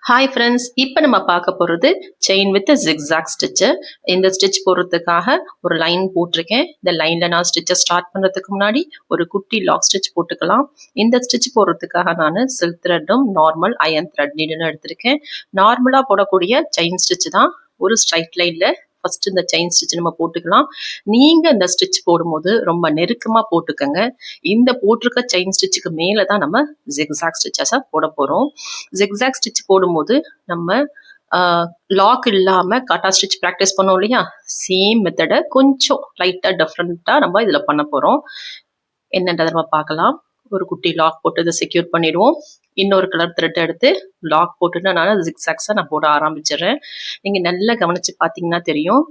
Hi friends, இப்போ நம்ம பார்க்க போகிறது செயின் வித் ஜிக்ஸாக் ஸ்டிச்சு. இந்த ஸ்டிச் போடுறதுக்காக ஒரு லைன் போட்டிருக்கேன். இந்த லைனில் நான் ஸ்டிச்சை ஸ்டார்ட் பண்ணுறதுக்கு முன்னாடி ஒரு குட்டி லாக் ஸ்டிச் போட்டுக்கலாம். இந்த ஸ்டிச் போடுறதுக்காக நான் சில்க் த்ரெட்டும் நார்மல் அயன் த்ரெட் நீடுன்னு எடுத்திருக்கேன். நார்மலாக போடக்கூடிய செயின் ஸ்டிச் தான். ஒரு ஸ்ட்ரைட் லைனில் ஃபர்ஸ்ட் இந்த செயின் ஸ்டிச் நம்ம போட்டுக்கலாம். நீங்க இந்த ஸ்டிச் போடும்போது ரொம்ப நெருக்கமா போட்டுக்கங்க. இந்த போட்டிருக்க செயின் ஸ்டிச்சுக்கு மேல தான் நம்ம ஜிக்ஸாக் ஸ்டிச்சஸை போட போறோம். ஜிக்ஸாக் ஸ்டிச் போடும்போது நம்ம லாக் இல்லாம காட்டா ஸ்டிச் ப்ராக்டிஸ் பண்ணோம் இல்லையா, சேம் மெத்தடை கொஞ்சம் லைட்டா டிஃப்ரெண்டா நம்ம இதுல பண்ண போறோம். என்னன்றதை நம்ம பார்க்கலாம். ஒரு குட்டி லாக் போட்டு இதை செக்யூர் பண்ணிடுவோம். இன்னொரு கலர் த்ரெட் எடுத்து லாக் போட்டுட்டு நான் ஜிக்ஸாக்ஸை நான் போட ஆரம்பிச்சிடுறேன். நீங்கள் நல்லா கவனிச்சு பார்த்தீங்கன்னா தெரியும்.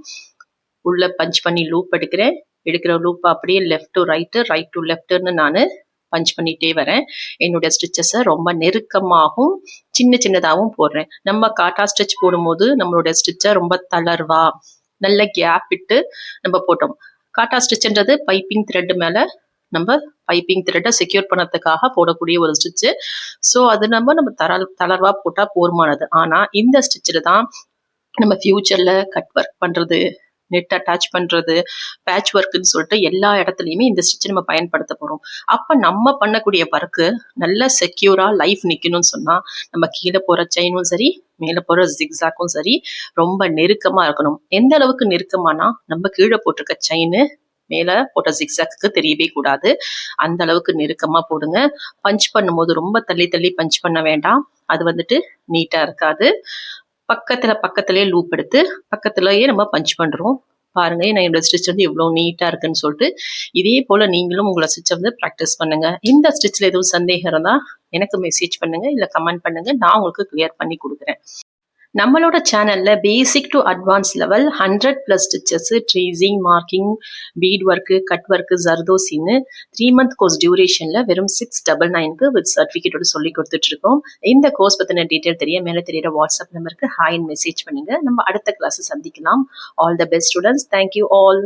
உள்ள பஞ்ச் பண்ணி லூப் எடுக்கிறேன். எடுக்கிற லூப் அப்படியே left to right, right to லெஃப்ட்னு நான் பஞ்ச் பண்ணிட்டே வரேன். என்னுடைய ஸ்டிச்சஸை ரொம்ப நெருக்கமாகவும் சின்ன சின்னதாகவும் போடுறேன். நம்ம காட்டா ஸ்டிச் போடும்போது நம்மளுடைய ஸ்டிச்சை ரொம்ப தளர்வா நல்ல கேப் விட்டு நம்ம போட்டோம். காட்டா ஸ்டிச்ன்றது பைப்பிங் த்ரெட் மேலே நம்ம பைப்பிங் த்ரெட்டை செக்யூர் பண்ணதுக்காக போடக்கூடிய ஒரு ஸ்டிச்சு. ஸோ அது நம்ம தளர்வா போட்டால் போர்மானது. ஆனால் இந்த ஸ்டிச்சில் தான் நம்ம ஃபியூச்சரில் கட் ஒர்க் பண்ணுறது, நெட் அட்டாச் பண்ணுறது, பேட்ச் ஒர்க்குன்னு சொல்லிட்டு எல்லா இடத்துலையுமே இந்த ஸ்டிச்சை நம்ம பயன்படுத்த போகிறோம். அப்போ நம்ம பண்ணக்கூடிய ஒர்க்கு நல்ல செக்யூராக லைஃப் நிற்கணும்னு சொன்னால் நம்ம கீழே போகிற செயினும் சரி, மேலே போகிற ஜிக்ஸாக்கும் சரி ரொம்ப நெருக்கமாக இருக்கணும். எந்த அளவுக்கு நெருக்கமானா நம்ம கீழே போட்டிருக்க செயின் மேலே போட்ட ஜிக்ஸாக்கு தெரியவே கூடாது. அந்த அளவுக்கு நெருக்கமாக போடுங்க. பஞ்ச் பண்ணும்போது ரொம்ப தள்ளி தள்ளி பஞ்ச் பண்ண வேண்டாம். அது நீட்டாக இருக்காது. பக்கத்துலேயே லூப் எடுத்து பக்கத்துலேயே நம்ம பஞ்ச் பண்ணுறோம். பாருங்க, நான் என்னோட ஸ்டிச் எவ்வளோ நீட்டாக இருக்குன்னு சொல்லிட்டு. இதே போல் நீங்களும் உங்களை ஸ்டிச்சை ப்ராக்டிஸ் பண்ணுங்க. இந்த ஸ்டிச்சில் எதுவும் சந்தேகம் இருந்தால் எனக்கு மெசேஜ் பண்ணுங்க, இல்லை கமெண்ட் பண்ணுங்க. நான் உங்களுக்கு கிளியர் பண்ணி கொடுக்குறேன். நம்மளோட சேனல்ல basic to advance level 100+ stitches, tracing, marking, bead work, cut work, ஜர்தோசின்னு 3 month கோர்ஸ் டியூரேஷன்ல வெறும் 699 வித் சர்டிஃபிகேட்டோட சொல்லி கொடுத்துட்டு இருக்கோம். இந்த கோர்ஸ் பத்தின டீட்டெயில் தெரிய மேலே தெரியுற வாட்ஸ்அப் நம்பருக்கு ஹாய்ன்னு மெசேஜ் பண்ணுங்க. நம்ம அடுத்த கிளாஸ் சந்திக்கலாம். All the best students. Thank you all.